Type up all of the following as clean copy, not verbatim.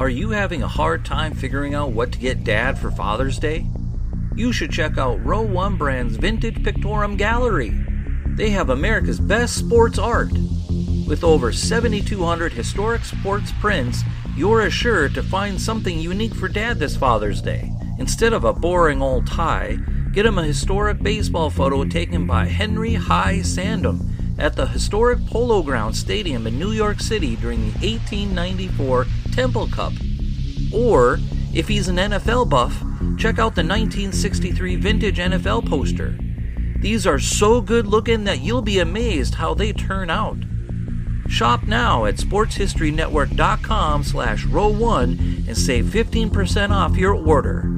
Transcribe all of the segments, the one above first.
Are you having a hard time figuring out what to get Dad for Father's Day? You should check out Row 1 Brand's Vintage Pictorum Gallery. They have America's best sports art. With over 7,200 historic sports prints, you're assured to find something unique for Dad this Father's Day. Instead of a boring old tie, get him a historic baseball photo taken by Henry High Sandom at the historic Polo Grounds Stadium in New York City during the 1894 Temple Cup. Or, if he's an NFL buff, check out the 1963 vintage NFL poster. These are so good looking that you'll be amazed how they turn out. Shop now at sportshistorynetwork.com/row1 and save 15% off your order.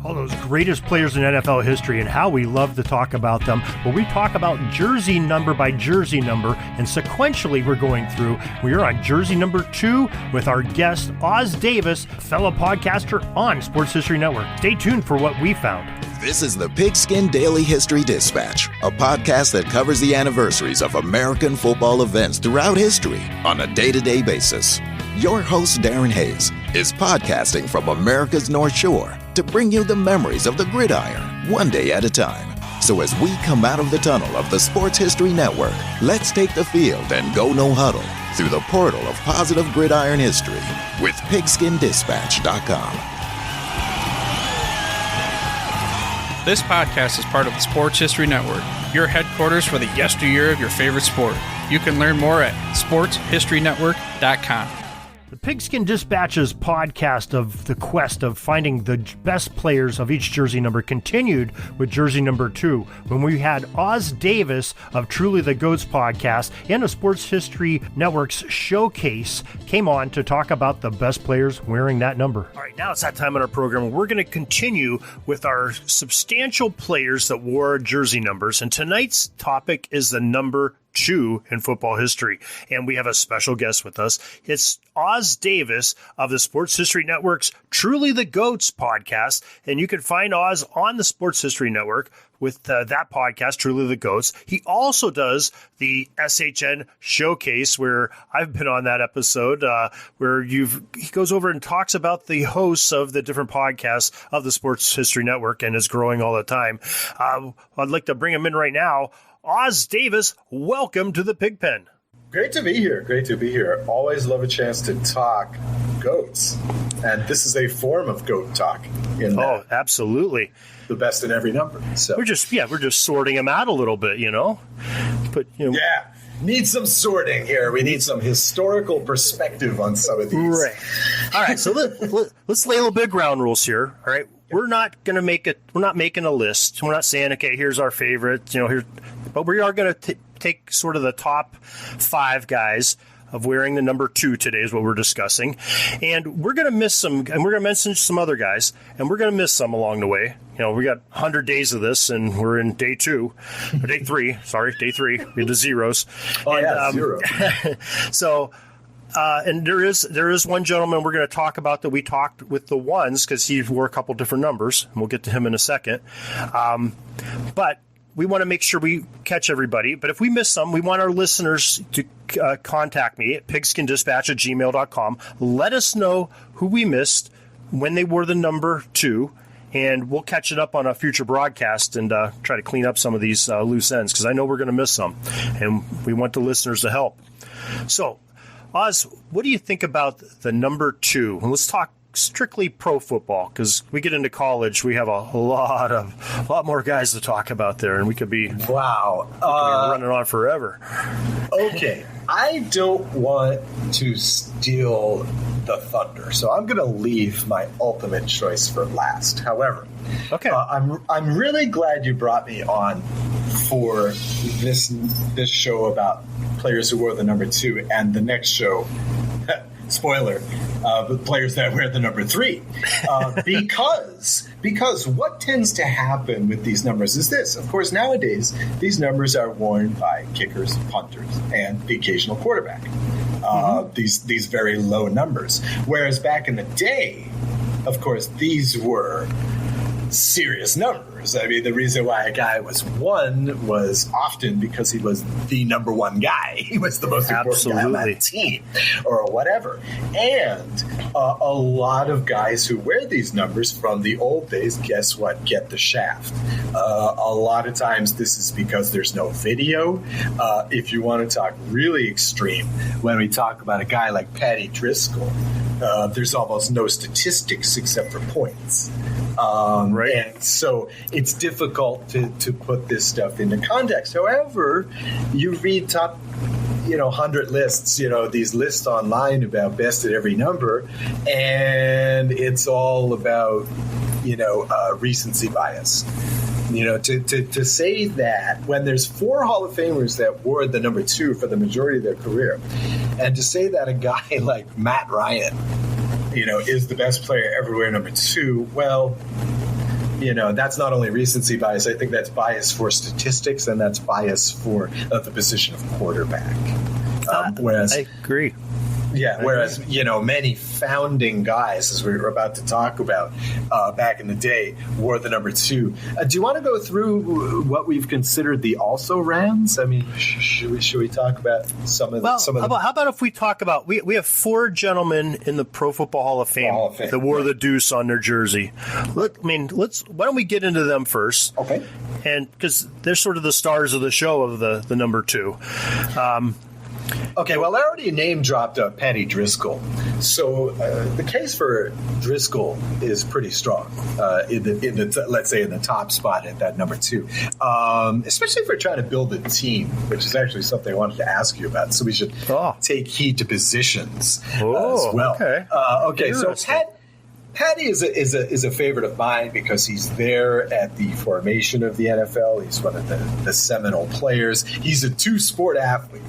All those greatest players in NFL history and how we love to talk about them. Well, we talk about jersey number by jersey number, and sequentially we're going through. We are on jersey number 2 with our guest, Oz Davis, fellow podcaster on Sports History Network. Stay tuned for what we found. This is the Pigskin Daily History Dispatch, a podcast that covers the anniversaries of American football events throughout history on a day-to-day basis. Your host, Darren Hayes, is podcasting from America's North Shore to bring you the memories of the gridiron, one day at a time. So as we come out of the tunnel of the Sports History Network, let's take the field and go no huddle through the portal of positive gridiron history with PigskinDispatch.com. This podcast is part of the Sports History Network, your headquarters for the yesteryear of your favorite sport. You can learn more at sportshistorynetwork.com. The Pigskin Dispatch's podcast of the quest of finding the best players of each jersey number continued with jersey number 2, when we had Oz Davis of Truly the Goats podcast and the Sports History Network's Showcase came on to talk about the best players wearing that number. All right, now it's that time in our program. We're going to continue with our substantial players that wore jersey numbers, and tonight's topic is the number 2 in football history. And we have a special guest with us. It's Oz Davis of the Sports History Network's Truly the Goats podcast. And you can find Oz on the Sports History Network with that podcast, Truly the Goats. He also does the SHN Showcase, where I've been on that episode, where he goes over and talks about the hosts of the different podcasts of the Sports History Network, and is growing all the time. I'd like to bring him in right now. Oz Davis, welcome to the Pigpen. Great to be here. Great to be here. Always love a chance to talk goats. And this is a form of goat talk. Oh, absolutely. The best in every number. So we're just sorting them out a little bit, But yeah, need some sorting here. We need some historical perspective on some of these. Right. All right. So let's lay a little bit of ground rules here. All right. We're not going to we're not making a list. We're not saying, okay, here's our favorite, but we are going to take sort of the top 5 guys of wearing the number 2 today is what we're discussing. And we're going to miss some, and we're going to mention some other guys, and we're going to miss some along the way. We got 100 days of this, and we're in day 3. We had the zeros. Oh, and, zero. So, and there is one gentleman we're going to talk about that we talked with the ones, because he wore a couple different numbers, and we'll get to him in a second. But we want to make sure we catch everybody. But if we miss some, we want our listeners to contact me at pigskindispatch@gmail.com. Let us know who we missed when they wore the number 2, and we'll catch it up on a future broadcast and try to clean up some of these loose ends, because I know we're going to miss some, and we want the listeners to help. So, Oz, what do you think about the number 2? And let's talk strictly pro football, because we get into college, we have a lot more guys to talk about there, and we could be running on forever. Okay, I don't want to steal the thunder, so I'm going to leave my ultimate choice for last. However, okay, I'm really glad you brought me on for this show about players who wore the number 2, and the next show. Spoiler, the players that wear the number 3. Because what tends to happen with these numbers is this. Of course, nowadays, these numbers are worn by kickers, punters, and the occasional quarterback. These very low numbers. Whereas back in the day, of course, these were serious numbers. I mean, the reason why a guy was 1 was often because he was the number 1 guy. He was the most important guy on that team or whatever. And a lot of guys who wear these numbers from the old days, guess what? Get the shaft. A lot of times this is because there's no video. If you want to talk really extreme, when we talk about a guy like Paddy Driscoll, there's almost no statistics except for points. Right. And so it's difficult to put this stuff into context. However, you read top 100 lists, these lists online about best at every number, and it's all about, recency bias. To say that when there's 4 Hall of Famers that wore the number 2 for the majority of their career, and to say that a guy like Matt Ryan, is the best player ever wear number 2, well, that's not only recency bias. I think that's bias for statistics, and that's bias for the position of quarterback. Whereas I agree. Yeah, whereas, many founding guys, as we were about to talk about back in the day, wore the number 2. Do you want to go through what we've considered the also-rans? I mean, should we talk about some of them? How about if we talk about, we have 4 gentlemen in the Pro Football Hall of Fame that wore the deuce on their jersey. Why don't we get into them first? Okay. And because they're sort of the stars of the show of the number 2. Okay, well, I already name-dropped Paddy Driscoll. So the case for Driscoll is pretty strong, let's say in the top spot at that number 2, especially if we're trying to build a team, which is actually something I wanted to ask you about. So we should take heed to positions as well. Okay, so Paddy is a favorite of mine because he's there at the formation of the NFL. He's one of the seminal players. He's a 2-sport athlete.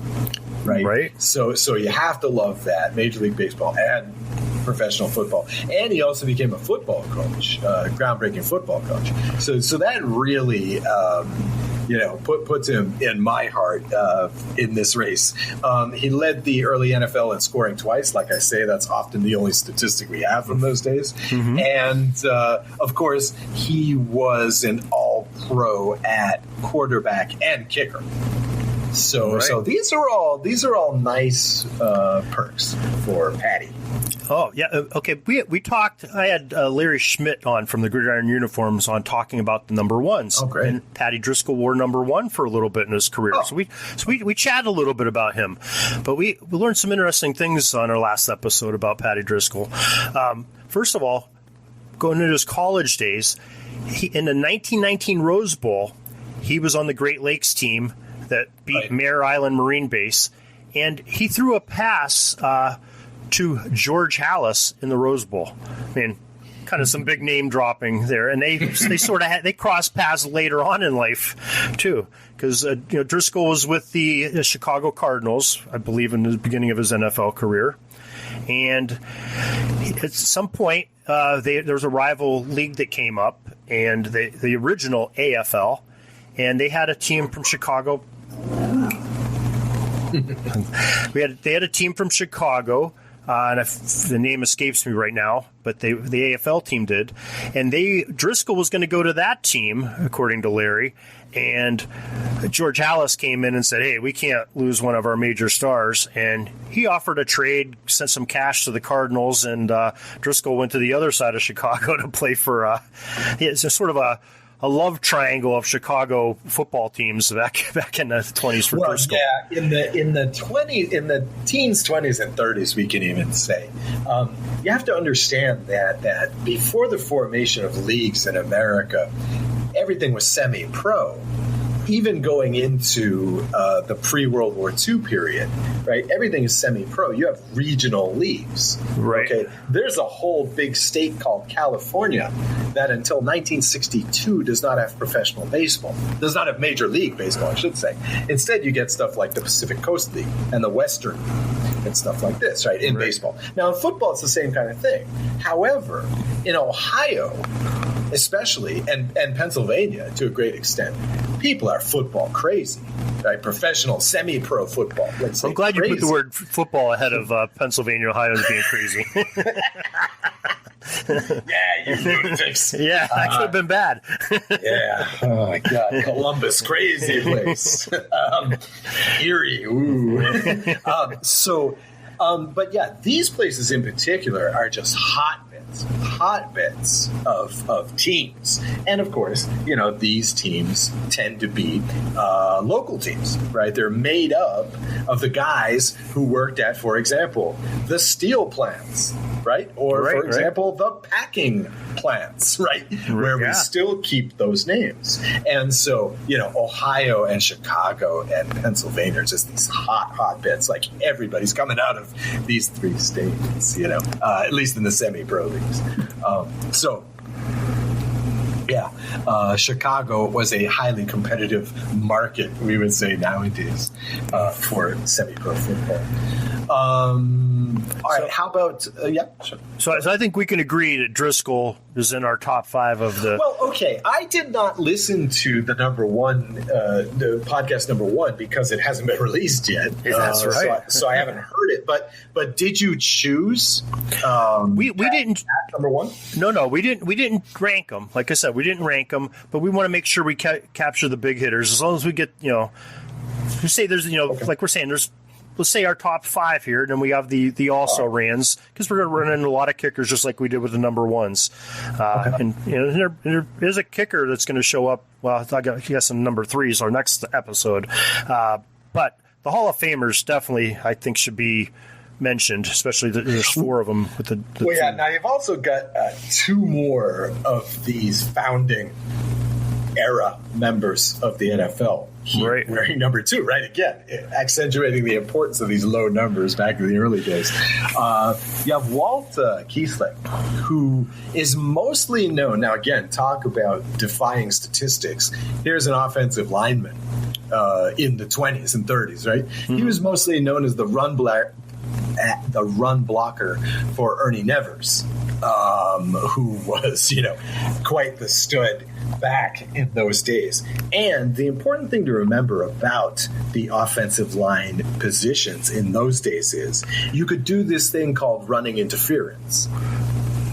Right. So you have to love that, Major League Baseball and professional football. And he also became a football coach, groundbreaking football coach. So that really, puts him in my heart in this race. He led the early NFL in scoring twice. Like I say, that's often the only statistic we have from those days. Mm-hmm. And, of course, he was an all-pro at quarterback and kicker. So these are all nice perks for Paddy. Oh, yeah. Okay. We talked. I had Larry Schmidt on from the Gridiron Uniforms on talking about the number 1s. Oh, great. And Paddy Driscoll wore number 1 for a little bit in his career. Oh. So we chatted a little bit about him, but we learned some interesting things on our last episode about Paddy Driscoll. First of all, going into his college days, in the 1919 Rose Bowl, he was on the Great Lakes team that beat Mare Island Marine Base, and he threw a pass to George Halas in the Rose Bowl. I mean, kind of some big name dropping there, and they sort of they crossed paths later on in life too, because Driscoll was with the Chicago Cardinals, I believe, in the beginning of his NFL career, and at some point there was a rival league that came up, and the original AFL, and they had a team from Chicago. They had a team from Chicago, and the name escapes me right now, but the AFL team did, and Driscoll was going to go to that team, according to Larry, and George Halas came in and said, "Hey, we can't lose one of our major stars," and he offered a trade, sent some cash to the Cardinals, and Driscoll went to the other side of Chicago to play for. It's a sort of a love triangle of Chicago football teams back in the 20s for Driscoll. Yeah, in the teens, 20s, and 30s, we can even say. You have to understand that before the formation of leagues in America, everything was semi-pro. Even going into the pre-World War II period, right? Everything is semi-pro. You have regional leagues. Right. Okay. There's a whole big state called California that until 1962 does not have professional baseball. Does not have Major League Baseball, I should say. Instead, you get stuff like the Pacific Coast League and the Western League and stuff like this, right? In baseball. Now, in football, it's the same kind of thing. However, in Ohio, especially, and Pennsylvania to a great extent, people are football crazy, right? Professional, semi-pro football. I'm glad you put the word football ahead of Pennsylvania, Ohio as being crazy. Yeah, you lunatics. Yeah, that could have been bad. Yeah. Oh my God. Columbus, crazy place. Erie. Ooh. But yeah, these places in particular are just hotbeds of teams. And of course, these teams tend to be local teams, right? They're made up of the guys who worked at, for example, the steel plants, right? Or, for example, the packing plants, right? Where we still keep those names. And so, Ohio and Chicago and Pennsylvania are just these hotbeds. Like everybody's coming out of these three states, at least in the semi-pro leagues. Chicago was a highly competitive market, we would say nowadays, for semi-pro football. All right, how about sure. So I think we can agree that Driscoll is in our top 5 of the. Well, okay, I did not listen to the the podcast number 1 because it hasn't been released yet. That's right. So I haven't heard it. But did you choose? We didn't number 1. No, we didn't rank them. Like I said, we didn't rank them, but we want to make sure we capture the big hitters. As long as we get, we say there's, like we're saying, there's. Let's say our top 5 here, and then we have the also rans, because we're going to run into a lot of kickers just like we did with the number 1s. And there is a kicker that's going to show up, well, I guess in number 3 is our next episode. But the Hall of Famers definitely, I think, should be mentioned, especially there's 4 of them. With the now you've also got 2 more of these founding era members of the NFL. Wearing number 2, right? Again, accentuating the importance of these low numbers back in the early days. You have Walt Kiesling, who is mostly known. Now, again, talk about defying statistics. Here's an offensive lineman in the 20s and 30s, right? Mm-hmm. He was mostly known as the run blocker for Ernie Nevers, who was, quite the stud back in those days. And the important thing to remember about the offensive line positions in those days is you could do this thing called running interference,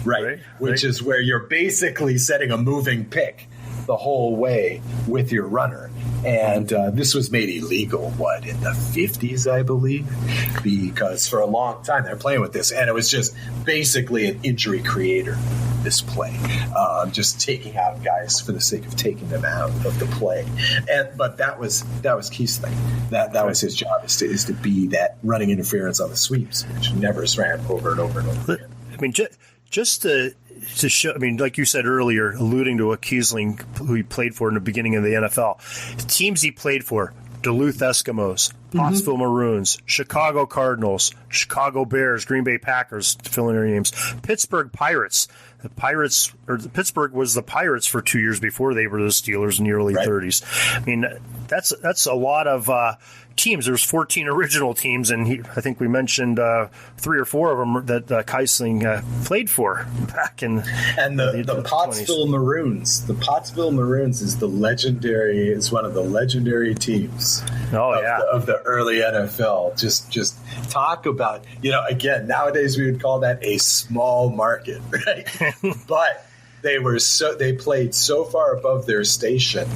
right? Which is where you're basically setting a moving pick the whole way with your runner. And this was made illegal, in the 50s, I believe, because for a long time they were playing with this, and it was just basically an injury creator, this play, just taking out guys for the sake of taking them out of the play. But that was Kiesling. That was his job, is to be that running interference on the sweeps, which Nevers ran over and over and over again. I mean, just to show, like you said earlier, alluding to a Kiesling who he played for in the beginning of the NFL, the teams he played for: Duluth Eskimos, Pottsville Maroons, Chicago Cardinals, Chicago Bears, Green Bay Packers, to fill in their names, Pittsburgh Pirates. Pittsburgh was the Pirates for 2 years before they were the Steelers in the early 30s. I mean, that's a lot of teams. There's 14 original teams, and I think we mentioned 3 or 4 of them that Kiesling played for back in the Pottsville 20s. Maroons. The Pottsville Maroons is one of the legendary teams of the early NFL. Just talk about, again, nowadays we would call that a small market, right? But they played so far above their station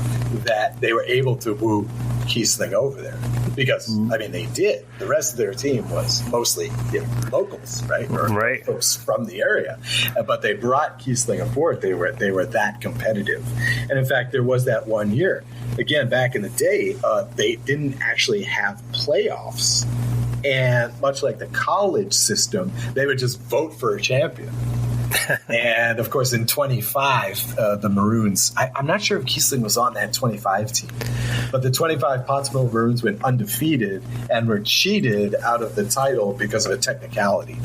that they were able to woo Kiesling over there. Because, they did. The rest of their team was mostly locals, right? Or folks from the area. But they brought Kiesling aboard. They were that competitive. And in fact, there was that one year. Again, back in the day, they didn't actually have playoffs. And much like the college system, they would just vote for a champion. And, of course, in 25, the Maroons, I'm not sure if Kiesling was on that 25 team, but the 25 Pottsville Maroons went undefeated and were cheated out of the title because of a technicality.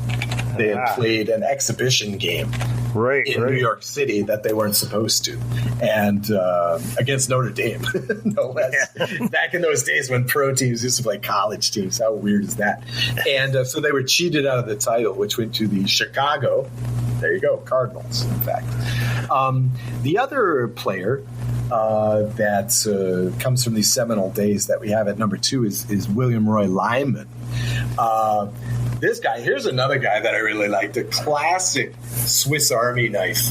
They had played an exhibition game in New York City that they weren't supposed to, and against Notre Dame, no less. Back in those days when pro teams used to play college teams, how weird is that? And so they were cheated out of the title, which went to the Chicago, there you go, Cardinals, in fact. The other player that comes from these seminal days that we have at number 2 is William Roy Lyman. this guy, here's another guy that I really liked, a classic Swiss Army knife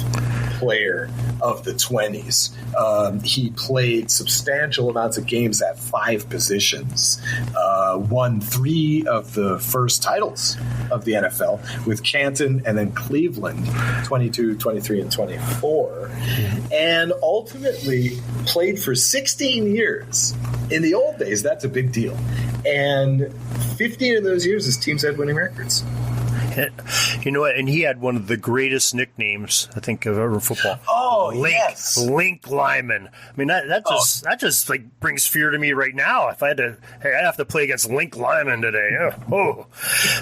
player of the 20s. He played substantial amounts of games at 5 positions, won 3 of the first titles of the NFL with Canton and then Cleveland, 22, 23, and 24, and ultimately played for 16 years. In the old days, that's a big deal. And 15 of those years, his teams had winning records. You know what? And he had one of the greatest nicknames, I think, of ever football. Oh, yes. Link Lyman. I mean, that just like brings fear to me right now. If I had to, hey, I have to play against Link Lyman today. Oh.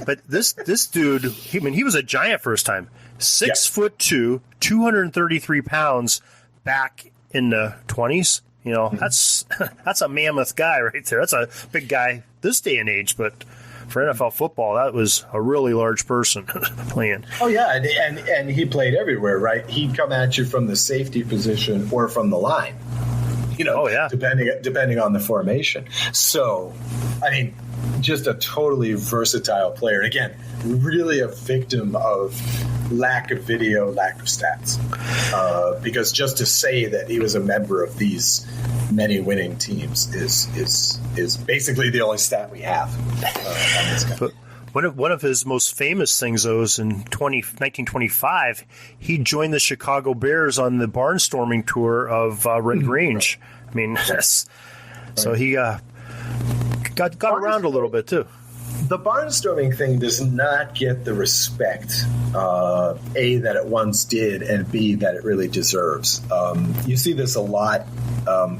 But this dude, he was a giant first time. 6'2", 233 pounds back in the 20s. You know, that's a mammoth guy right there. That's a big guy this day and age, but for NFL football, that was a really large person playing. Oh, yeah, and he played everywhere, right? He'd come at you from the safety position or from the line, depending on the formation. So, I mean, just a totally versatile player. And again, really a victim of lack of video, lack of stats. Because just to say that he was a member of these many winning teams is basically the only stat we have on this guy. But one of his most famous things, though, is in 1925, he joined the Chicago Bears on the barnstorming tour of Red Grange. I mean, so he got around a little bit, too. The barnstorming thing does not get the respect, A, that it once did, and B, that it really deserves. You see this a lot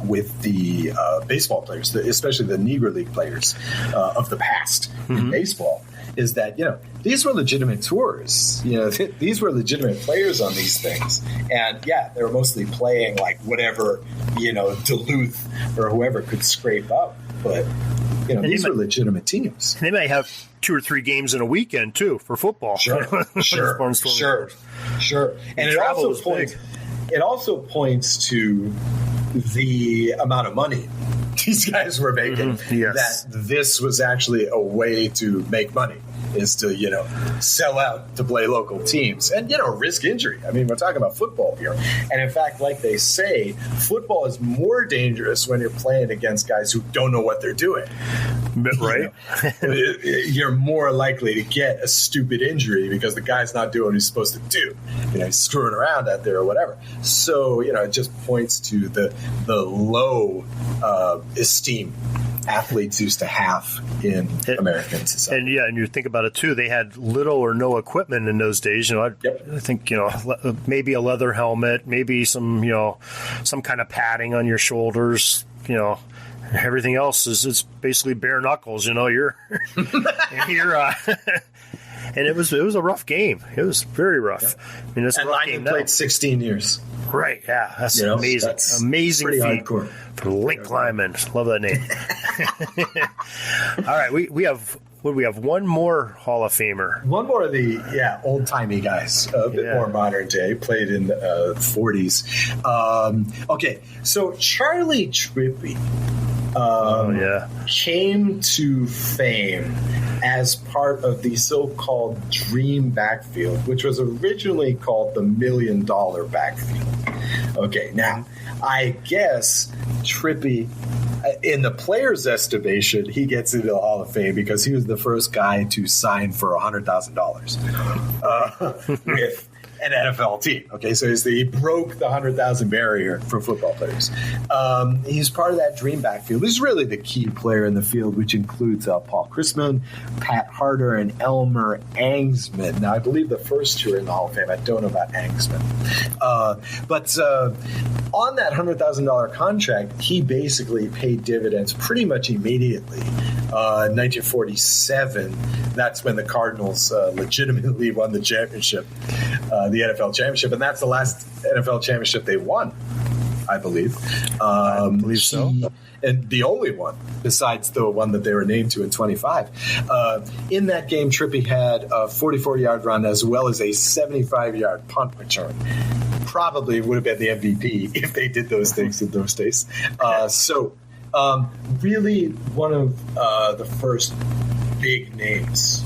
with the baseball players, especially the Negro League players of the past in baseball, is that, these were legitimate tours. These were legitimate players on these things. And, they were mostly playing like whatever, Duluth or whoever could scrape up. But these are legitimate teams. They may have 2 or 3 games in a weekend too for football. Sure. And it also points to the amount of money these guys were making. That this was actually a way to make money, is to sell out to play local teams and risk injury. I mean, we're talking about football here, and in fact, like they say, football is more dangerous when you're playing against guys who don't know what they're doing. Right? You're more likely to get a stupid injury because the guy's not doing what he's supposed to do. He's screwing around out there or whatever. So it just points to the low esteem athletes used to have in American society. And you think about it too, they had little or no equipment in those days. I think maybe a leather helmet, maybe some some kind of padding on your shoulders. Everything else is basically bare knuckles. You're and it was a rough game. It was very rough. I mean, it's a rough game. Played 16 years. Right, yeah, that's amazing. That's amazing feat hardcore for Link Lyman. Love that name. All right, we have one more Hall of Famer. One more of the old timey guys, a bit more modern day. Played in the 40s. Okay, so Charlie Trippi came to fame as part of the so-called Dream Backfield, which was originally called the $1 Million Backfield. Okay, now, I guess Trippi, in the player's estimation, he gets into the Hall of Fame because he was the first guy to sign for $100,000 with an NFL team. Okay, so he broke the 100,000 barrier for football players. He's part of that dream backfield. He's really the key player in the field, which includes Paul Chrisman, Pat Harder, and Elmer Angsman. Now, I believe the first two are in the Hall of Fame. I don't know about Angsman. But on that $100,000 contract, he basically paid dividends pretty much immediately. 1947, that's when the Cardinals legitimately won the championship, the NFL championship, and that's the last NFL championship they won, I believe. I believe so. And the only one, besides the one that they were named to in 25. In that game, Trippi had a 44-yard run as well as a 75-yard punt return. Probably would have been the MVP if they did those things in those days. Really one of the first big names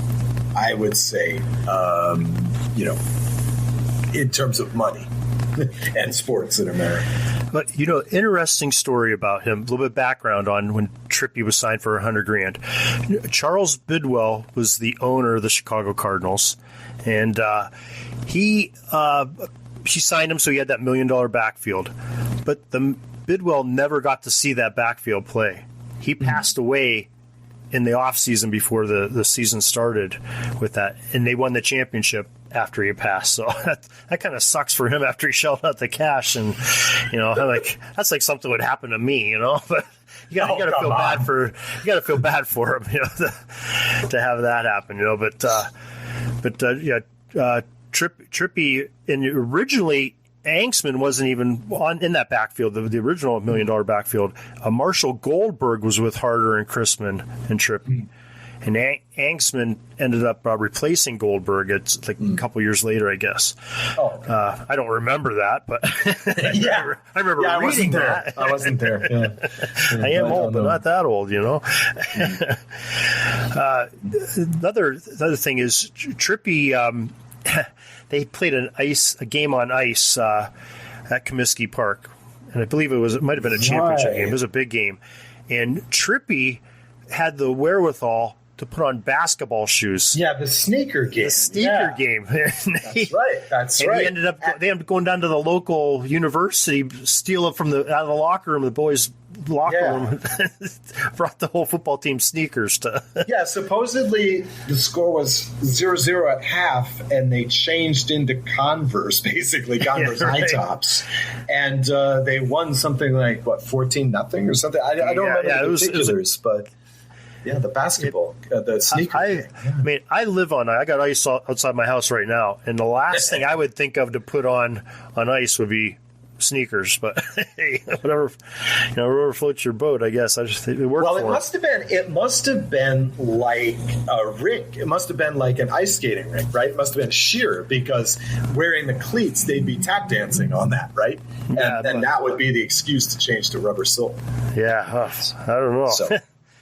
I would say, in terms of money and sports in America. But, interesting story about him, a little bit of background on when Trippy was signed for $100,000. Charles Bidwell was the owner of the Chicago Cardinals, and he signed him so he had that $1 million backfield. But the Bidwell never got to see that backfield play. He passed away in the offseason before the season started with that, and they won the championship after he passed. So that kind of sucks for him after he shelled out the cash, and that's like something would happen to me, but you gotta feel bad for him, to have that happen, Trippy, and originally Angsman wasn't even in that backfield, the original $1 million backfield. Marshall Goldberg was with Harder and Chrisman and Trippy. And Angsman ended up replacing Goldberg. It's like a couple years later, I guess. Oh, okay. I don't remember that, but I remember reading that. I wasn't there. Yeah. I am old, but not that old, Another thing is Trippy. They played a game on ice at Comiskey Park, and I believe it might have been a championship game. It was a big game, and Trippy had the wherewithal to put on basketball shoes. Yeah, the sneaker game. Game. That's right. They ended up going down to the local university, steal it out of the locker room, the boys' locker room, brought the whole football team sneakers to. Yeah, supposedly the score was 0-0 at half, and they changed into Converse, basically Converse high tops, and they won something like 14-0 or something. I don't remember the particulars, but. Yeah, the basketball, the sneaker. I live on. I got ice outside my house right now, and the last thing I would think of to put on ice would be sneakers. But hey, whatever floats your boat, I guess. I just think it worked. Well, it must have been like a rink. It must have been like an ice skating rink, right? It must have been sheer, because wearing the cleats, they'd be tap dancing on that, right? And that would be the excuse to change to rubber sole. Yeah, I don't know. So,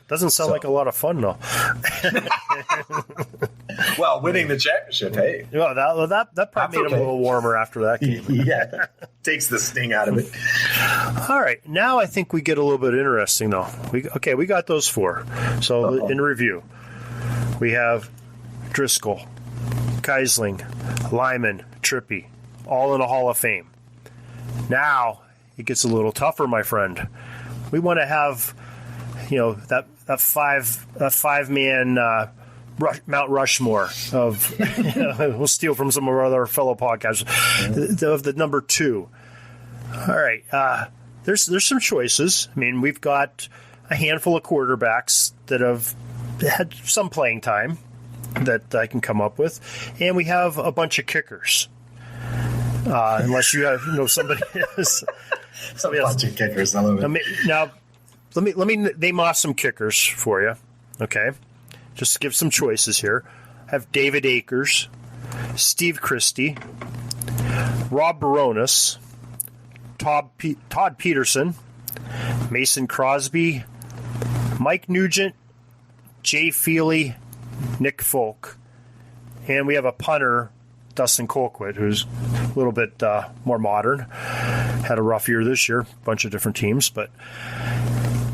doesn't sound like a lot of fun, though. Well, winning the championship, hey. Well, that probably made him a little warmer after that game. Yeah, takes the sting out of it. All right, now I think we get a little bit interesting, though. We got those four. So in review, we have Driscoll, Keisling, Lyman, Trippy, all in a Hall of Fame. Now it gets a little tougher, my friend. We want to have that five-man Mount Rushmore of we'll steal from some of our other fellow podcasts of the number two. All right, there's some choices. I mean, we've got a handful of quarterbacks that have had some playing time that I can come up with, and we have a bunch of kickers. Unless you have somebody else. A bunch of kickers. I love it. Now. Let me name off some kickers for you, okay? Just to give some choices here. I have David Akers, Steve Christie, Rob Baronis, Todd Peterson, Mason Crosby, Mike Nugent, Jay Feely, Nick Folk, and we have a punter, Dustin Colquitt, who's a little bit more modern. Had a rough year this year, a bunch of different teams, but...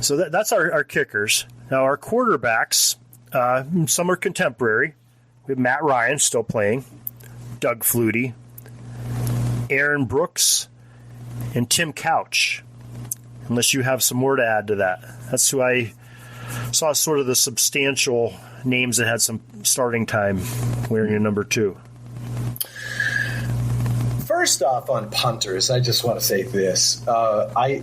So that's our kickers. Now, our quarterbacks, some are contemporary. We have Matt Ryan still playing, Doug Flutie, Aaron Brooks, and Tim Couch, unless you have some more to add to that. That's who I saw sort of the substantial names that had some starting time wearing a number two. First off, on punters, I just want to say this. I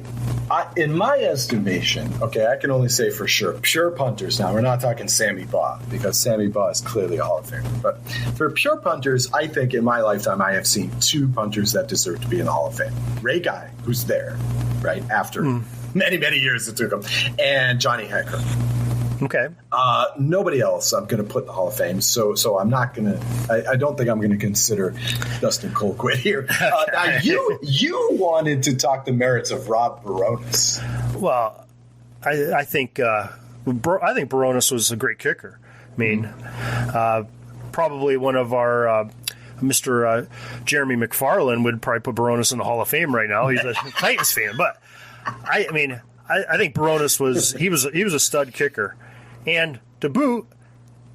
in my estimation, okay, I can only say for sure, pure punters. Now, we're not talking Sammy Baugh, because Sammy Baugh is clearly a Hall of Famer. But for pure punters, I think in my lifetime I have seen two punters that deserve to be in the Hall of Fame. Ray Guy, who's there, right, after many, many years it took him, and Johnny Hecker. Okay. Nobody else I'm going to put in the Hall of Fame, so I'm not going to. I don't think I'm going to consider Dustin Colquitt here. Now you wanted to talk the merits of Rob Baronis. Well, I think Baronis was a great kicker. I mean, probably one of our Mr. Jeremy McFarland would probably put Baronis in the Hall of Fame right now. He's a Titans fan, but I think Baronis was a stud kicker, and to boot,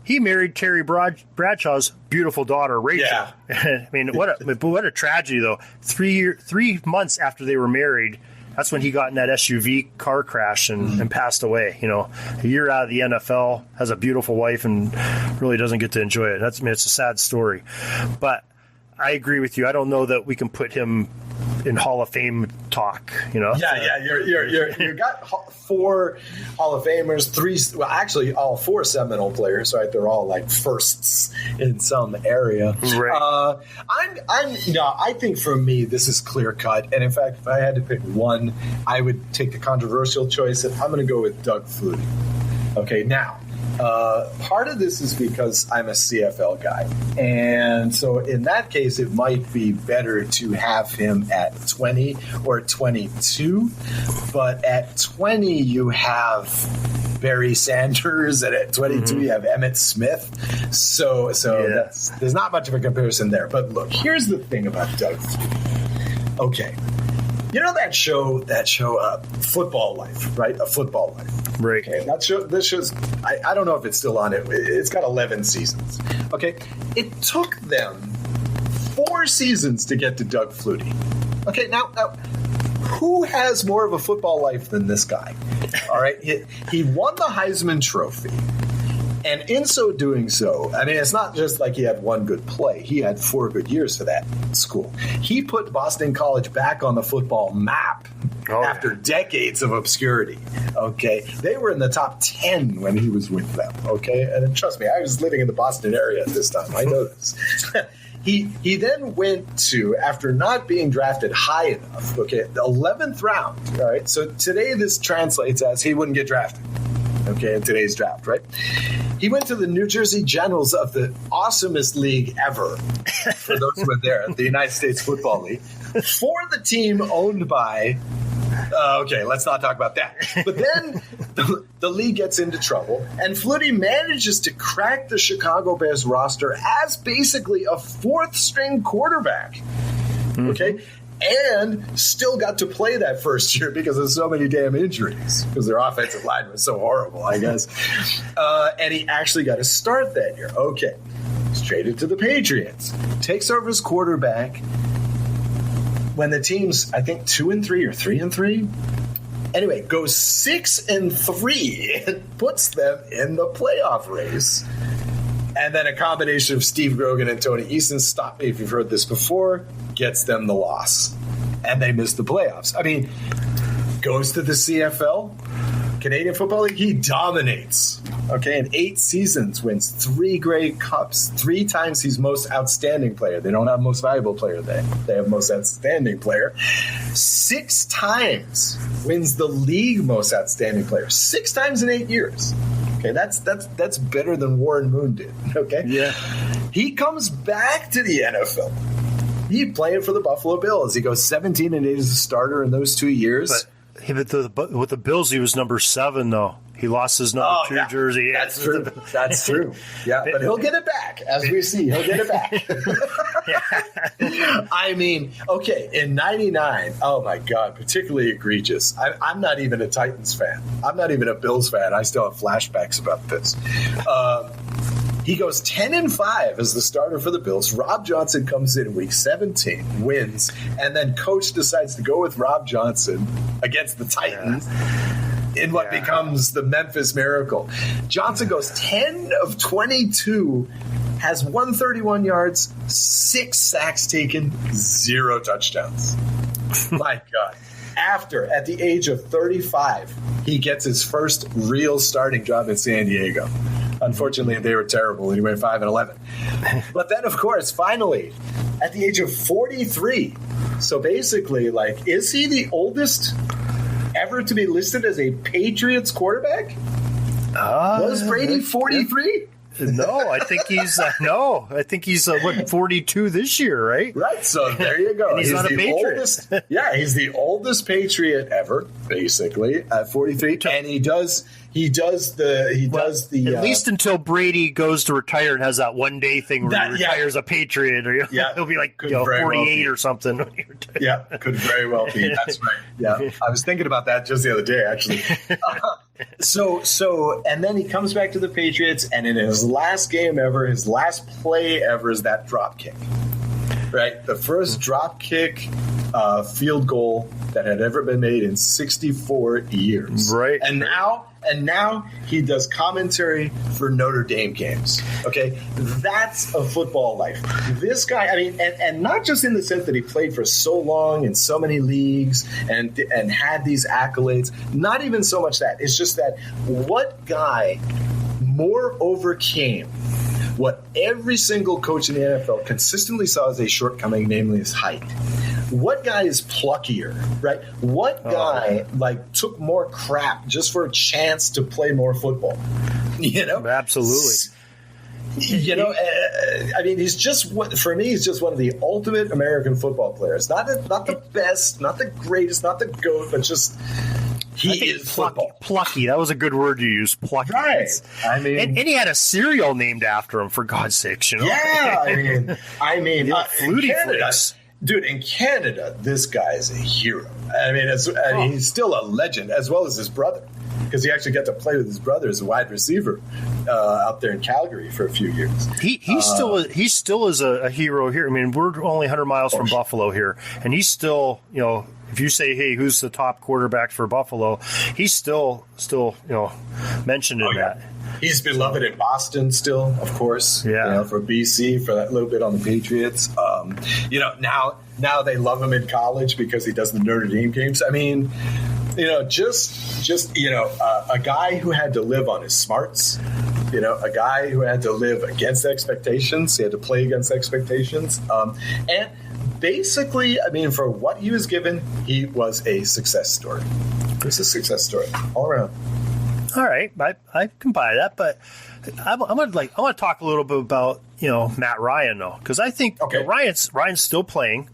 he married Terry Bradshaw's beautiful daughter, Rachel. Yeah. I mean, what a tragedy, though. 3 months after they were married, that's when he got in that SUV car crash and passed away. A year out of the NFL, has a beautiful wife, and really doesn't get to enjoy it. It's a sad story. But I agree with you. I don't know that we can put him in Hall of Fame talk, Yeah. You got 4 Hall of Famers, 3. Well, actually, all 4 Seminole players, right? They're all like firsts in some area. Right. I think for me this is clear cut. And in fact, if I had to pick one, I would take the controversial choice, and I'm going to go with Doug Flutie. Okay, now. Part of this is because I'm a CFL guy. And so in that case, it might be better to have him at 20 or 22. But at 20, you have Barry Sanders, and at 22, you have Emmitt Smith. So there's not much of a comparison there. But look, here's the thing about Doug Flutie. Okay. You know that show, Football Life, right? A Football Life. Right. Okay, this show's, I don't know if it's still on it. It's got 11 seasons. Okay. It took them 4 seasons to get to Doug Flutie. Okay, now, who has more of a football life than this guy? All right. He won the Heisman Trophy. And in so doing so, I mean, it's not just like he had one good play. He had 4 good years for that school. He put Boston College back on the football map after decades of obscurity. Okay. They were in the top 10 when he was with them. Okay. And trust me, I was living in the Boston area at this time. I know this. He then went to, after not being drafted high enough, okay, the 11th round. All right. So today this translates as he wouldn't get drafted. Okay, in today's draft, right? He went to the New Jersey Generals of the awesomest league ever, for those who were there, the United States Football League, for the team owned by, okay, let's not talk about that. But then the league gets into trouble, and Flutie manages to crack the Chicago Bears roster as basically a 4th-string quarterback, okay? And still got to play that first year because of so many damn injuries, because their offensive line was so horrible, I guess. And he actually got to start that year. Okay. He's traded to the Patriots. Takes over as quarterback when the team's, I think, 2-3 or 3-3. Anyway, goes 6-3 and puts them in the playoff race. And then a combination of Steve Grogan and Tony Eason, stop me if you've heard this before, gets them the loss. And they miss the playoffs. I mean, goes to the CFL, Canadian Football League, he dominates. Okay, in 8 seasons, wins 3 Grey Cups. 3 times he's most outstanding player. They don't have most valuable player there. They have most outstanding player. 6 times wins the league most outstanding player. 6 times in 8 years. Okay, that's better than Warren Moon did. Okay, yeah. He comes back to the NFL. He playing for the Buffalo Bills. He goes 17-8 as a starter in those 2 years. But with the Bills, he was number 7 though. He lost his number 2 jersey. That's true. That's true. Yeah, but he'll get it back, as we see. He'll get it back. I mean, okay, in '99, oh my God, particularly egregious. I'm not even a Titans fan. I'm not even a Bills fan. I still have flashbacks about this. He goes 10-5 as the starter for the Bills. Rob Johnson comes in week 17, wins, and then coach decides to go with Rob Johnson against the Titans. In what becomes the Memphis Miracle. Johnson goes 10 of 22, has 131 yards, 6 sacks taken, 0 touchdowns. My God. At the age of 35, he gets his first real starting job in San Diego. Unfortunately, they were terrible. He went 5-11. But then, of course, finally, at the age of 43, so basically, like, is he the oldest ever to be listed as a Patriots quarterback? Was Brady 43? No, I think he's I think he's 42 this year, right? Right. So there you go. And he's not a Patriot. Oldest, he's the oldest Patriot ever, basically at 43, and he does at least until Brady goes to retire and has that one day thing where he retires a Patriot, or he'll be like 48 or something. Yeah, could very well be. That's right. Yeah, I was thinking about that just the other day, actually. So, and then he comes back to the Patriots, and in his last game ever, his last play ever is that drop kick. Right, the first drop kick field goal that had ever been made in 64 years. Right, and now he does commentary for Notre Dame games. Okay, that's a football life. This guy, I mean, and not just in the sense that he played for so long in so many leagues and had these accolades. Not even so much that. It's just that what guy more overcame what every single coach in the NFL consistently saw as a shortcoming, namely his height. What guy is pluckier, right? What guy took more crap just for a chance to play more football? Absolutely. I mean, he's just for me. He's just one of the ultimate American football players. Not the best, not the greatest, not the GOAT, but just. He is plucky. That was a good word you used. Plucky. Right. I mean, and he had a cereal named after him, for God's sakes. Yeah. I mean, Flutie Flakes. Dude, in Canada, this guy is a hero. I mean, he's still a legend, as well as his brother, because he actually got to play with his brother as a wide receiver out there in Calgary for a few years. He still is a hero here. I mean, we're only 100 miles from Buffalo here, and he's still, if you say, hey, who's the top quarterback for Buffalo, he's still mentioned in that. He's beloved in Boston still, of course. Yeah. For BC, for that little bit on the Patriots. Now they love him in college because he does the Notre Dame games. I mean, just a guy who had to live on his smarts. A guy who had to live against expectations. He had to play against expectations. And basically, I mean, for what he was given, he was a success story. It was a success story all around. All right, I can buy that, but I want to talk a little bit about Matt Ryan though, because I think Ryan's still playing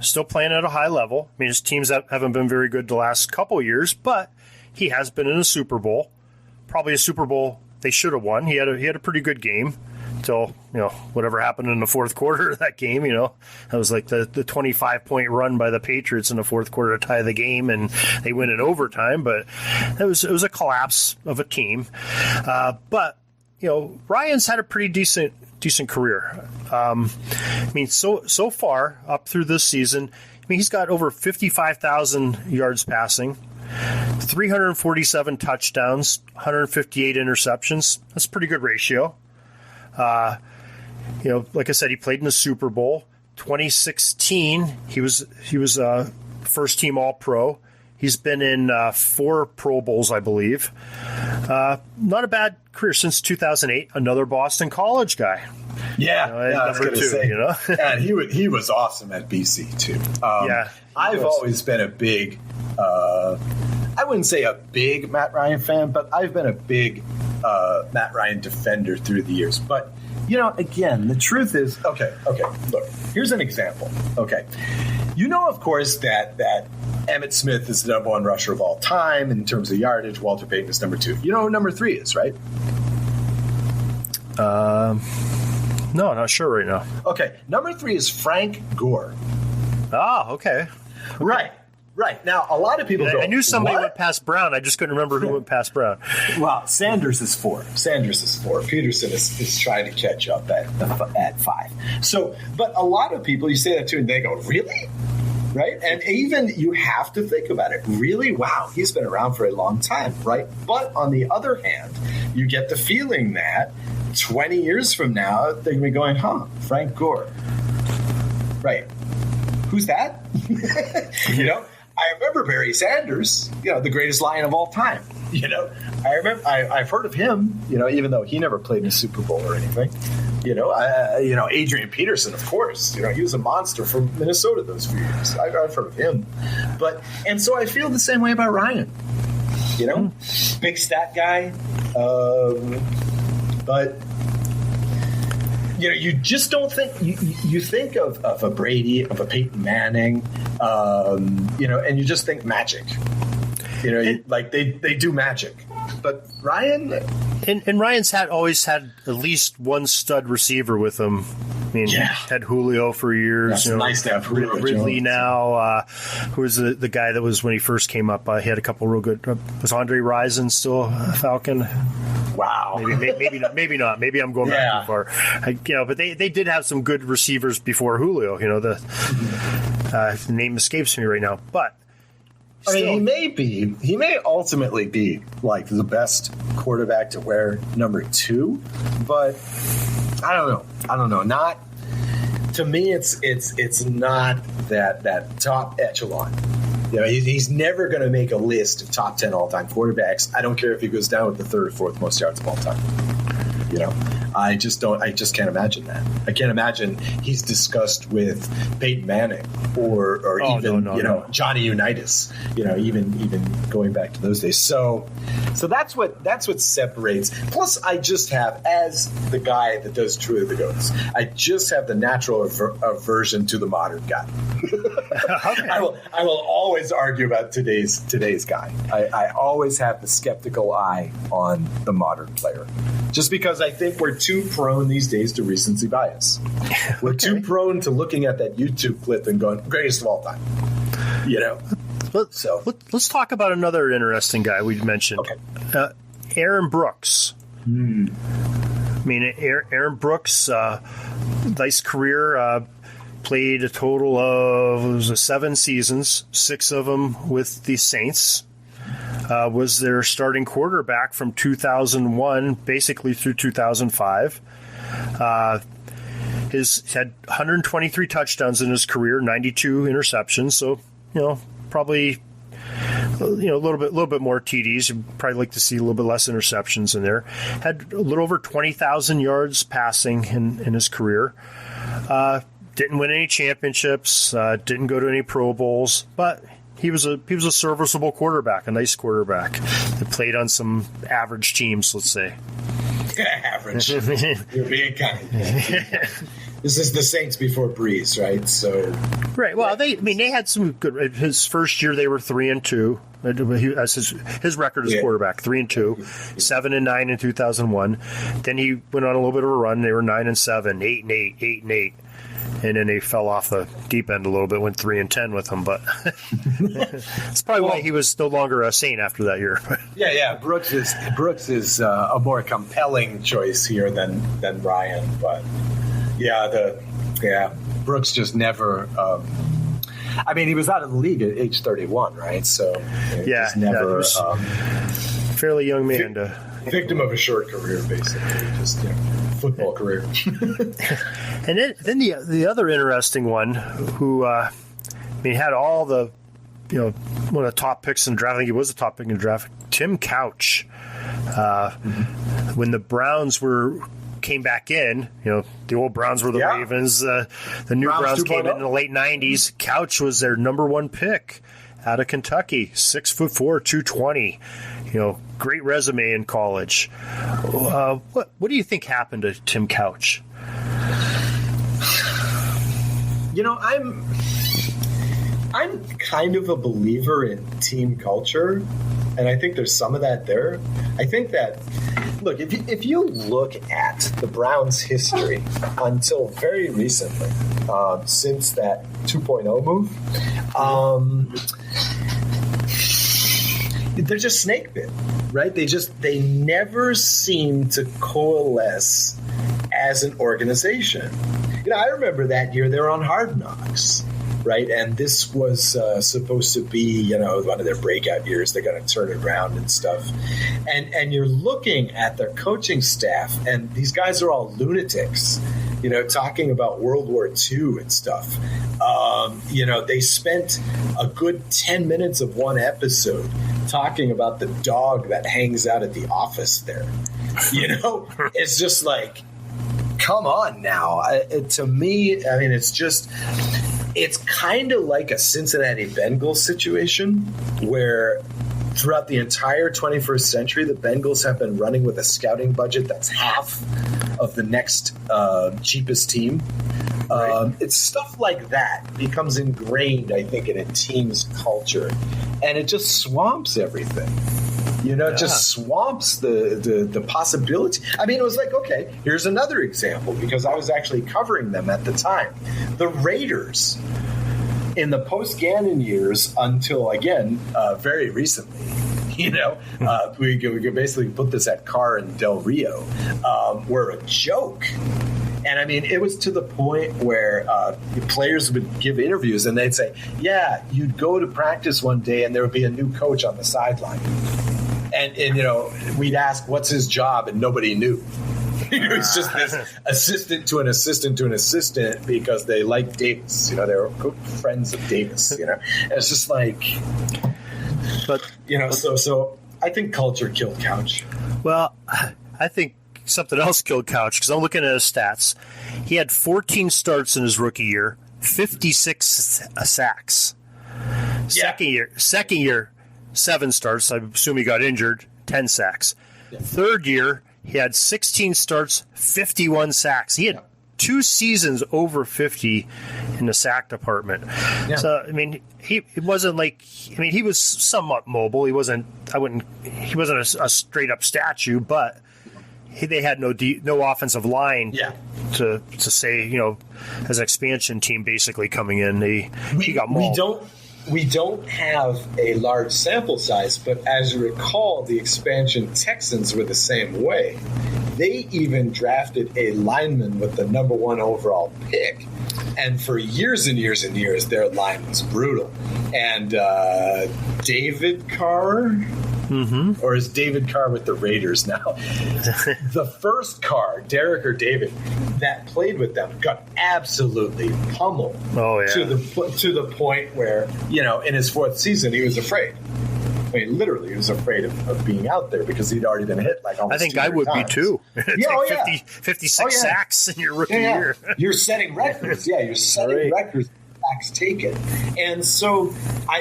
at a high level. I mean, his teams haven't been very good the last couple of years, but he has been in a Super Bowl, probably a Super Bowl they should have won. He had a pretty good game until whatever happened in the fourth quarter of that game. That was like the 25-point run by the Patriots in the fourth quarter to tie the game, and they win in overtime. But it was a collapse of a team. But Ryan's had a pretty decent career. I mean, so far up through this season, I mean, he's got over 55,000 yards passing, 347 touchdowns, 158 interceptions. That's a pretty good ratio. Like I said, he played in the Super Bowl. 2016, he was first team All-Pro. He's been in 4 Pro Bowls, I believe. Not a bad career since 2008. Another Boston College guy. Yeah, I was going to say. And he was awesome at BC too. I've always been a big. I wouldn't say a big Matt Ryan fan, but I've been a big Matt Ryan defender through the years. But, again, the truth is, okay, look, here's an example. Okay. Of course, that Emmitt Smith is the number 1 rusher of all time in terms of yardage. Walter Payton is number 2. You know who number 3 is, right? No, not sure right now. Okay. Number 3 is Frank Gore. Oh, okay. Right. Now, a lot of people go, I knew somebody went past Brown. I just couldn't remember who went past Brown. Well, Sanders is 4. Peterson is trying to catch up at 5. So, but a lot of people, you say that to, and they go, really? Right? And even you have to think about it. Really? Wow, he's been around for a long time, right? But on the other hand, you get the feeling that 20 years from now, they're going to be going, Frank Gore. Right. Who's that? I remember Barry Sanders, the greatest Lion of all time. I remember I've heard of him, even though he never played in a Super Bowl or anything. Adrian Peterson, of course. He was a monster from Minnesota those few years. I've heard of him. And so I feel the same way about Ryan. Big stat guy. But you just don't think you think of a Brady, of a Peyton Manning, and you just think magic. They do magic, but Ryan and Ryan's always had at least one stud receiver with him. I mean, had Julio for years. That's nice to have Julio Ridley Jones. Now. Who was the guy that was when he first came up? He had a couple real good. Was Andre Rison still a Falcon? Wow. Maybe not. Maybe I'm going back too far. But they did have some good receivers before Julio. The name escapes me right now, but. I mean, he may ultimately be like the best quarterback to wear number 2, but I don't know. Not to me. It's not that top echelon. He's never going to make a list of top 10 all-time quarterbacks. I don't care if he goes down with the 3rd or 4th most yards of all time. I just can't imagine that. I can't imagine he's discussed with Peyton Manning or even Johnny Unitas. Even going back to those days. So that's what separates. Plus, I just have, as the guy that does Truly the Goats, I just have the natural aversion to the modern guy. Okay. I will always argue about today's guy. I always have the skeptical eye on the modern player, just because I think we're too prone these days to recency bias. We're too prone to looking at that YouTube clip and going, greatest of all time. Let's talk about another interesting guy we mentioned. Okay. Aaron Brooks. I mean, Aaron Brooks, nice career. Played a total of 7 seasons, 6 of them with the Saints. Was their starting quarterback from 2001 basically through 2005. He's had 123 touchdowns in his career, 92 interceptions. So, probably a little bit more TDs. You'd probably like to see a little bit less interceptions in there. Had a little over 20,000 yards passing in his career. Didn't win any championships. Didn't go to any Pro Bowls, but he was a serviceable quarterback, a nice quarterback that played on some average teams, let's say. Average. You're being kind. This is the Saints before Breeze, right? So right. Well, they had some good. His first year they were 3-2. As his record as quarterback, 3-2, 7-9 in 2001. Then he went on a little bit of a run. They were 9-7, 8-8, 8-8. And then they fell off the deep end a little bit, went 3-10 with him. But it's probably why he was no longer a Saint after that year. Yeah. Brooks is a more compelling choice here than Ryan. But Brooks just never. He was out of the league at age 31, right? So just never. Fairly young man victim of a short career, basically, just football career. And then the other interesting one, who had all the one of the top picks in the draft. I think he was the top pick in the draft. Tim Couch. When the Browns came back in, the old Browns were the Ravens. The new Browns came in the late 90s. Couch was their number 1 pick out of Kentucky, 6'4", 220. Great resume in college. What do you think happened to Tim Couch? I'm kind of a believer in team culture, and I think there's some of that there. I think that, look, if you look at the Browns' history until very recently, since that 2.0 move, they're just snake bit, right? They never seem to coalesce as an organization. I remember that year they were on Hard Knocks, right? And this was supposed to be, one of their breakout years. They're going to turn it around and stuff. And you're looking at their coaching staff, and these guys are all lunatics, talking about World War II and stuff. They spent a good 10 minutes of one episode talking about the dog that hangs out at the office there. It's just like, come on now. To me, it's kind of like a Cincinnati Bengals situation where throughout the entire 21st century, the Bengals have been running with a scouting budget that's half of the next cheapest team. It's stuff like that becomes ingrained, I think, in a team's culture, and it just swamps everything. It just swamps the possibility. I mean, it was like, okay, here's another example, because I was actually covering them at the time. The Raiders, in the post-Gannon years until, again, very recently, we could basically put this at Carr and Del Rio, were a joke. And I mean, it was to the point where players would give interviews and they'd say, yeah, you'd go to practice one day and there would be a new coach on the sideline. And we'd ask, what's his job? And nobody knew. It was just this assistant to an assistant to an assistant because they liked Davis. They were good friends of Davis. And it's just like, but so I think culture killed Couch. Well, I think something else killed Couch, because I'm looking at his stats. He had 14 starts in his rookie year, 56 sacks. Second year, 7 starts. I assume he got injured, 10 sacks. Yeah. Third year, he had 16 starts, 51 sacks. He had 2 seasons over 50 in the sack department. Yeah. So, I mean, he wasn't like, he was somewhat mobile. He wasn't a straight up statue, but they had no offensive line to say, as an expansion team basically coming in. He got mauled. We don't have a large sample size, but as you recall, the expansion Texans were the same way. They even drafted a lineman with the number 1 overall pick. And for years and years and years, their line was brutal. And David Carr... Mm-hmm. Or is David Carr with the Raiders now? The first Carr, Derek or David, that played with them got absolutely pummeled. Oh, yeah. To the point where, in his 4th season, he was afraid. I mean, literally, he was afraid of being out there because he'd already been hit like almost 200 times. I think I would be too. It's 56 sacks in your rookie year. You're setting records. Yeah, you're setting records. Taken. And so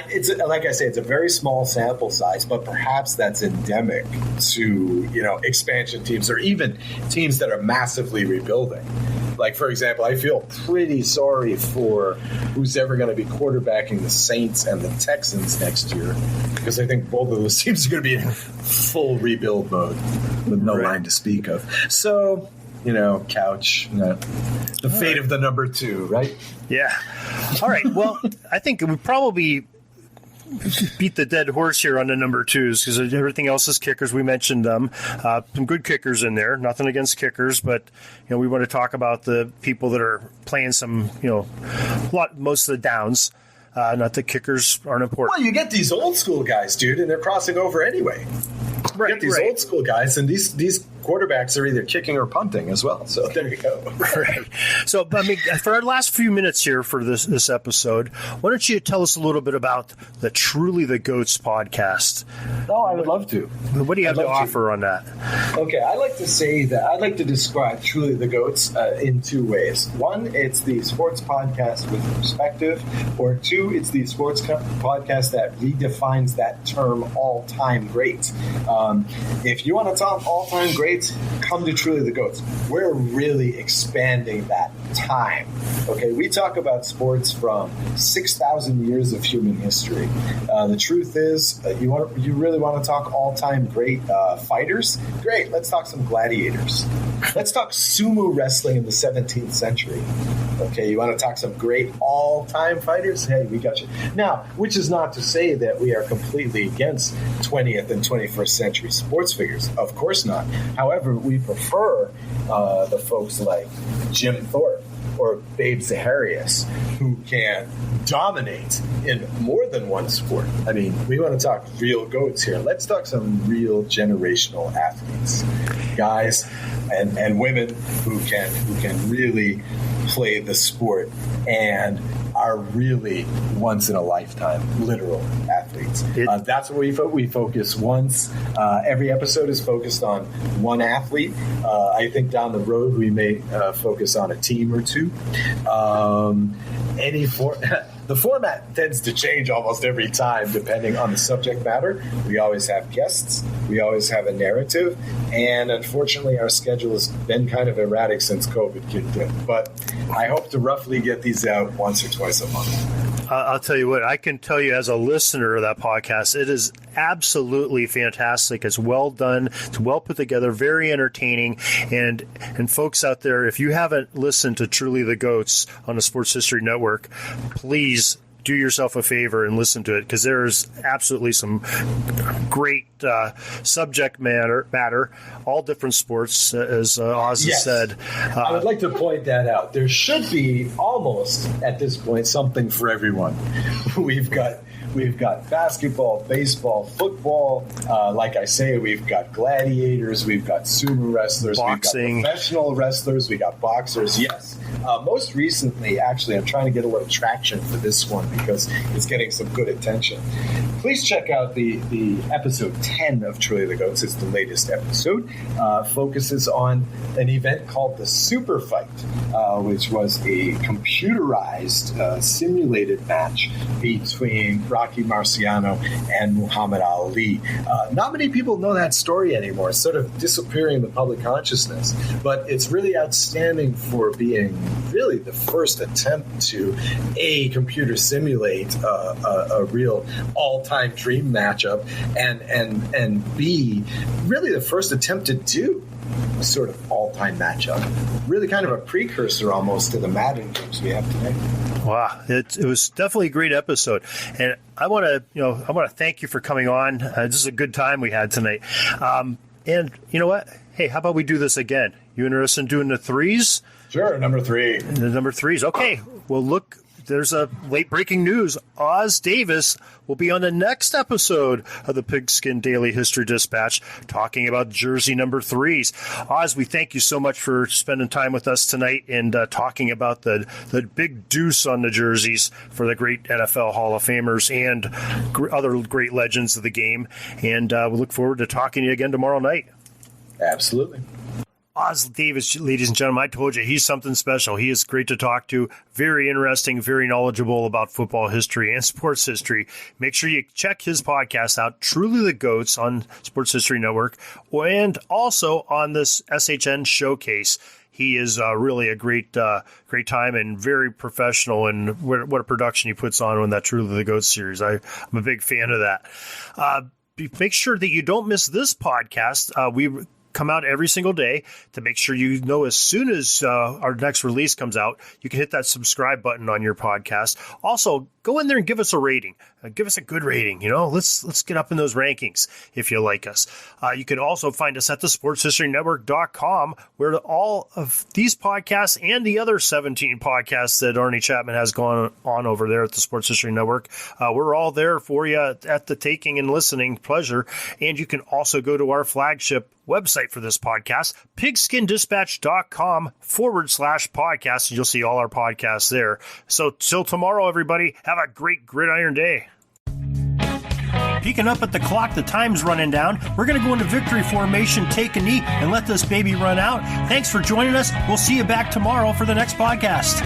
it's like I say, it's a very small sample size, but perhaps that's endemic to expansion teams or even teams that are massively rebuilding. Like, for example, I feel pretty sorry for who's ever going to be quarterbacking the Saints and the Texans next year, because I think both of those teams are going to be in full rebuild mode with no line to speak of. So, Couch, the fate of the number 2, right? Yeah. All right. Well, I think we probably beat the dead horse here on the number 2s, because everything else is kickers. We mentioned them. Some good kickers in there. Nothing against kickers, but we want to talk about the people that are playing some, most of the downs. Not that kickers aren't important. Well, you get these old school guys, dude, and they're crossing over anyway. You get these old school guys, and these quarterbacks are either kicking or punting as well. So there you go. Right. So, for our last few minutes here for this episode, why don't you tell us a little bit about the Truly the Goats podcast? Oh, I would love to. What do you have to offer on that? Okay, I like to say that I'd like to describe Truly the Goats in 2 ways. 1, it's the sports podcast with perspective, or 2, it's the sports podcast that redefines that term all-time great. If you want to talk all-time greats, come to Truly the Goats. We're really expanding that time. Okay, we talk about sports from 6,000 years of human history. The truth is, you really want to talk all-time great fighters? Great, let's talk some gladiators. Let's talk sumo wrestling in the 17th century. Okay, you want to talk some great all-time fighters? Hey, we got you. Now, which is not to say that we are completely against 20th and 21st century sports figures. Of course not. However, we prefer the folks like Jim Thorpe or Babe Zaharias, who can dominate in more than one sport. I mean, we want to talk real goats here. Let's talk some real generational athletes, guys and women who can really play the sport and are really once in a lifetime literal athletes. That's what we focus once. Every episode is focused on one athlete. I think down the road we may focus on a team or two. The format tends to change almost every time depending on the subject matter. We always have guests. We always have a narrative. And unfortunately, our schedule has been kind of erratic since COVID kicked in. But I hope to roughly get these out once or twice a month. I'll tell you what, I can tell you as a listener of that podcast, it is absolutely fantastic. It's well done. It's well put together, very entertaining. And folks out there, if you haven't listened to Truly the GOATs on the Sports History Network, please do yourself a favor and listen to it, because there's absolutely some great subject matter, all different sports, as Oz has said. I would like to point that out. There should be almost, at this point, something for everyone. We've got basketball, baseball, football. Like I say, we've got gladiators, we've got sumo wrestlers, boxing, we've got professional wrestlers, we got boxers. Yes. Most recently, actually, I'm trying to get a little traction for this one because it's getting some good attention. Please check out the episode 10 of Truly the GOATs. It's the latest episode. Focuses on an event called the Super Fight, which was a computerized, simulated match between Rocky Marciano and Muhammad Ali. Not many people know that story anymore. It's sort of disappearing in the public consciousness, but it's really outstanding for being really the first attempt to A, computer simulate a real all-time dream matchup, and B, really the first attempt to do a sort of all-time matchup. Really kind of a precursor almost to the Madden games we have today. Wow, it was definitely a great episode, and I want to thank you for coming on. This is a good time we had tonight, and you know what? Hey, how about we do this again? You interested in doing the threes? Sure, number 3. The number 3s. Okay. Well, look, there's a late breaking news. Oz Davis will be on the next episode of the Pigskin Daily History Dispatch talking about jersey number 3s. Oz, we thank you so much for spending time with us tonight and talking about the big deuce on the jerseys for the great NFL Hall of Famers and other great legends of the game. And we look forward to talking to you again tomorrow night. Absolutely. Oz Davis, ladies and gentlemen, I told you, he's something special. He is great to talk to, very interesting, very knowledgeable about football history and sports history. Make sure you check his podcast out, Truly the GOATs, on Sports History Network, and also on this SHN Showcase. He is really a great time and very professional, and what a production he puts on that Truly the GOATs series. I'm a big fan of that. Make sure that you don't miss this podcast. We come out every single day to make sure you know as soon as our next release comes out. You can hit that subscribe button on your podcast. Also, go in there and give us a rating. Give us a good rating. Let's get up in those rankings if you like us. You can also find us at the sportshistorynetwork.com, where all of these podcasts and the other 17 podcasts that Arnie Chapman has gone on over there at the Sports History Network, we're all there for you at the taking and listening pleasure. And you can also go to our flagship website for this podcast, pigskinddispatch.com/podcast, and you'll see all our podcasts there. So till tomorrow, everybody, have a great gridiron day. Peeking up at the clock, the time's running down. We're going to go into victory formation, take a knee, and let this baby run out. Thanks for joining us. We'll see you back tomorrow for the next podcast.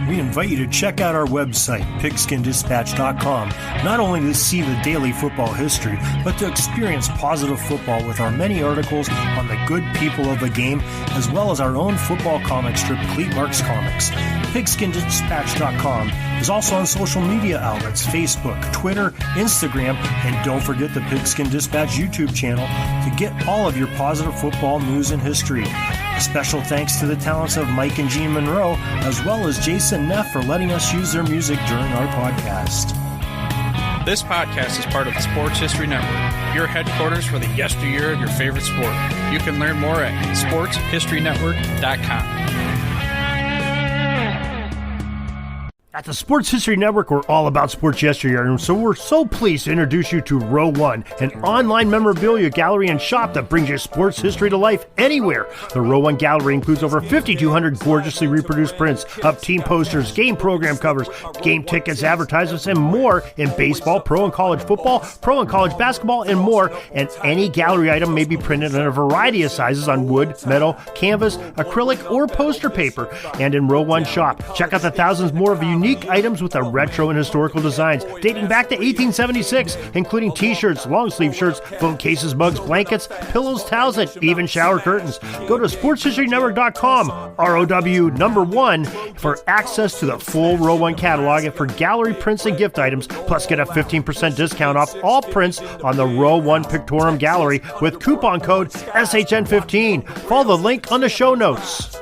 We invite you to check out our website, pigskinddispatch.com, not only to see the daily football history, but to experience positive football with our many articles on the good people of the game, as well as our own football comic strip, Cleat Marks Comics. Pigskinddispatch.com is also on social media outlets, Facebook, Twitter, Instagram, and don't forget the Pigskin Dispatch YouTube channel to get all of your positive football news and history. A special thanks to the talents of Mike and Gene Monroe, as well as Jason Neff, for letting us use their music during our podcast. This podcast is part of the Sports History Network, your headquarters for the yesteryear of your favorite sport. You can learn more at sportshistorynetwork.com. At the Sports History Network, we're all about sports yesteryear, and so we're so pleased to introduce you to Row One, an online memorabilia gallery and shop that brings your sports history to life anywhere. The Row One gallery includes over 5,200 gorgeously reproduced prints of team posters, game program covers, game tickets, advertisements, and more in baseball, pro and college football, pro and college basketball, and more. And any gallery item may be printed in a variety of sizes on wood, metal, canvas, acrylic, or poster paper. And in Row One shop, check out the thousands more of unique unique items with a retro and historical designs dating back to 1876, including t-shirts, long-sleeve shirts, phone cases, mugs, blankets, pillows, towels, and even shower curtains. Go to sportshistorynetwork.com, ROW1, for access to the full Row 1 catalog and for gallery prints and gift items, plus get a 15% discount off all prints on the Row 1 Pictorium Gallery with coupon code SHN15. Follow the link on the show notes.